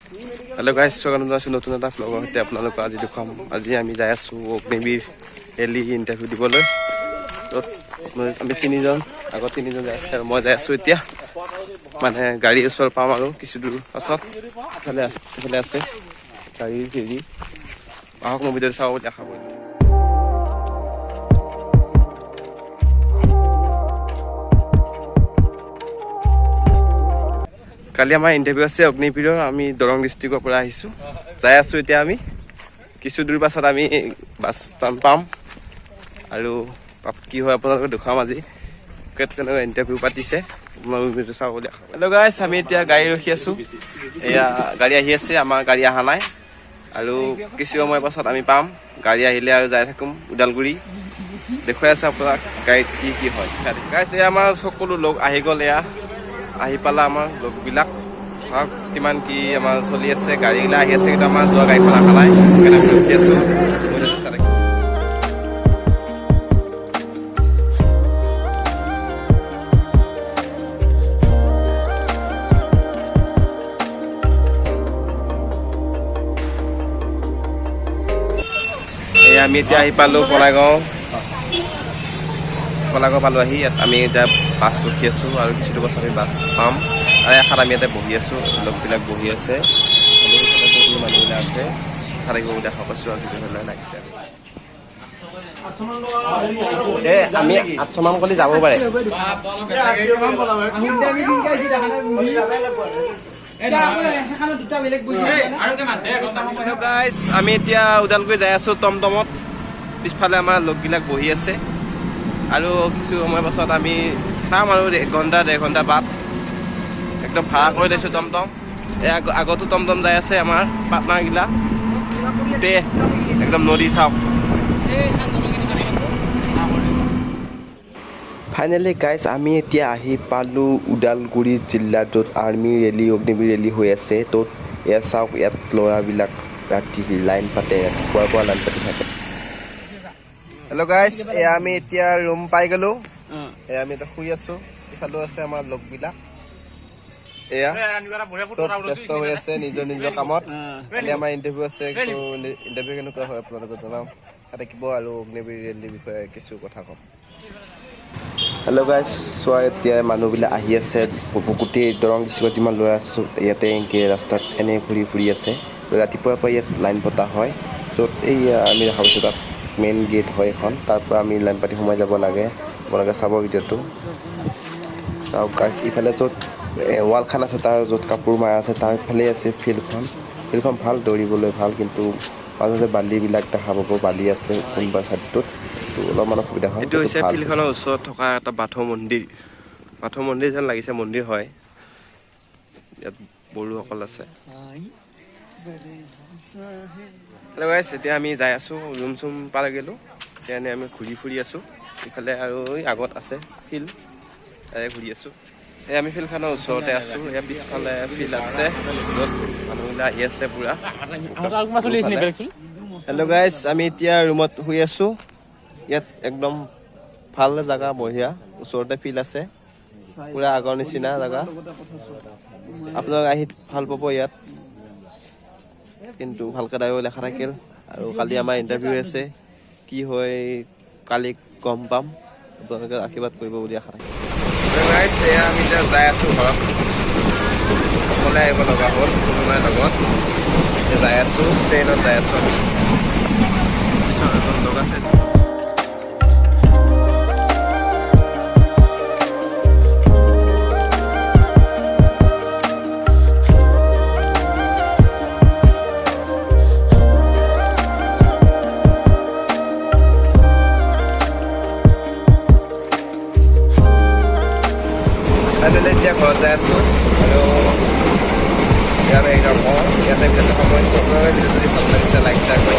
Hello' guys, স্বাগতম আছোঁ নতুন এটা ব্লগৰ সৈতে আপোনালোকক আজি দেখুৱাম। আজি আমি যাই আছোঁ অগ্নিবীৰ ৰেলী ইণ্টাৰভিউ দিবলৈ। ত'ত আমি তিনিজন যাই আছোঁ আৰু মই যাই আছোঁ এতিয়া। মানে গাড়ীৰ ওচৰ পাম আৰু কিছু দূৰ পাছত। এইফালে আছে গাড়ীৰ হেৰি। আহক মই ভিডিঅ'টো চাব দেখাব। কালি আমাৰ ইণ্টাৰভিউ আছে অগ্নিবীৰৰ। আমি দৰং ডিষ্ট্ৰিক্টৰ পৰা আহিছোঁ, যাই আছোঁ এতিয়া। আমি কিছু দূৰ পাছত আমি বাছ ষ্টেণ্ড পাম আৰু তাত কি হয় আপোনালোকে দেখুৱাম। আজি কেনেকৈ ইণ্টাৰভিউ পাতিছে আপোনালোকে চাব দিয়া। হেল্ল' গাইজ, আমি এতিয়া গাড়ী ৰখি আছোঁ। এয়া গাড়ী আহি আছে, আমাৰ গাড়ী অহা নাই আৰু কিছু সময় পাছত আমি পাম। গাড়ী আহিলে আৰু যাই থাকিম ওদালগুৰি। দেখুৱাই আছোঁ আপোনাক গাড়ীত কি হয়। গাইজ, এয়া আমাৰ সকলো লগ আহি গ'ল। এয়া আহি পালা আমাৰ লগবিলাক। হওক কিমান কি আমাৰ চলি আছে, গাড়ীবিলাক আহি আছে, কিন্তু আমাৰ যোৱা গাড়ীখন অহা নাই। সেইকাৰণে আমি ৰখি আছোঁ। আমি এতিয়া আহি পালোঁ বঙাইগাঁও পালোঁ। আহি ইয়াত আমি এতিয়া বাছ ৰখি আছোঁ আৰু কিছু দূৰ পাছত আমি বাছ পাম। আৰু এষাৰ আমি ইয়াতে বহি আছোঁ, লগবিলাক বহি আছে, মানুহবিলাক আছে। চাৰিব দেখা পাইছোঁ আৰু কিছুমান লাগিছে। আমি 800 মান কৰি যাব পাৰে। আমি এতিয়া ওদালগুৰি যাই আছোঁ টমটমত। পিছফালে আমাৰ লগবিলাক বহি আছে আৰু কিছু সময় পাছত আমি পাম আৰু 1-1.5 ঘণ্টা বাট। একদম ভাড়া কৰি লৈছোঁ টমটম। আগতো টমটম যাই আছে আমাৰ পাৰ্টনাৰগিলা। গোটেই একদম নদী চাওক। ফাইনেলি গাইজ, আমি এতিয়া আহি পালোঁ ওদালগুৰি জিলাত, য'ত আৰ্মি ৰেলী অগ্নিবীৰ ৰেলী হৈ আছে। ত'ত এয়া চাওক, ইয়াত ল'ৰাবিলাক ৰাতি লাইন পাতে, ৰাতিপুৱাৰ পৰা লাইন পাতি থাকে। হেল্ল' গাইজ, এয়া আমি এতিয়া ৰুম পাই গ'লোঁ। এয়া আমি এতিয়া শুই আছোঁ। ইফালেও আছে আমাৰ লগবিলাক। এয়া চব ব্যস্ত হৈ আছে নিজৰ কামত। কালি আমাৰ ইণ্টাৰভিউ আছে, ইণ্টাৰভিউ কেনেকুৱা হয় আপোনালোকক জনাম। থাকিব আৰু অগ্নিবীৰ ৰেলীৰ বিষয়ে কিছু কথা ক'ম। হেল্ল' গাইজ, চোৱা এতিয়া মানুহবিলাক আহি আছে। গোটেই দৰং ডিষ্ট্ৰিক্টত যিমান ল'ৰা আছোঁ ইয়াতে এনেকৈ ৰাস্তাত এনেই ফুৰি আছে। ৰাতিপুৱাৰ পৰা ইয়াত লাইন পতা হয়, য'ত এই আমি দেখা পাইছোঁ তাত মেইন গেট হয় এখন। তাৰ পৰা আমি লাইন পাতি সোমাই যাব লাগে। আপোনালোকে চাব ভিডিঅ'টো। চাওক গাইজ, ইফালে য'ত ৱালখন আছে, তাৰ য'ত কাপোৰ মাৰা আছে, তাৰ ইফালে আছে ফিল্ডখন ভাল, দৌৰিবলৈ ভাল। কিন্তু মাজতে বালিবিলাক দেখা পাব, বালি আছে কোনোবা ছাইডটোত, অলপমান অসুবিধা হয়। এইটো হৈছে ফিল্ডখনৰ ওচৰত থকা এটা বাথৌ মন্দিৰ যেন লাগিছে, মন্দিৰ হয়। ইয়াত বড়োসকল আছে। হেল্ল' গাইজ, এতিয়া আমি যাই আছোঁ, ৰুম চুম পাই গ'লোঁ। এতিয়া এনেই আমি ঘূৰি ফুৰি আছোঁ। ইফালে আৰু আগত আছে ফিল্ড, তাৰে ঘূৰি আছোঁ। আমি ফিল্ডখনৰ ওচৰতে আছোঁ। ইয়াৰ পিছফালে ফিল্ড আছে, য'ত মানুহবিলাক আহি আছে পূৰা। হেল্ল' গাইজ, আমি এতিয়া ৰুমত শুই আছোঁ। ইয়াত একদম ভাল জেগা, বঢ়িয়া। ওচৰতে ফিল্ড আছে, পূৰা আগৰ নিচিনা জেগা। আপোনালোক আহি ভাল পাব ইয়াত, কিন্তু ভালকৈ ড্ৰাইভাৰ লেখা থাকিল। আৰু কালি আমাৰ ইণ্টাৰভিউ আছে, কি হয় কালি গম পাম। আপোনালোকে আশীৰ্বাদ কৰিব বুলি আশা থাকিল। আমি এতিয়া যাই আছোঁ ঘৰত। অকলে আহিব লগা হ'ল, কোনোবাই লগত যাই আছোঁ, ট্ৰেইনত যাই আছোঁ আমি। এজন লগ আছে। এতিয়া ঘৰত যাই আছোঁ আৰু ইয়াতে ইয়াতে ভিডিঅ'টো সামৰিছোঁ। আপোনালোকে ভিডিঅ' যদি ভাল লাগিছে লাইক শ্বেয়াৰ কৰি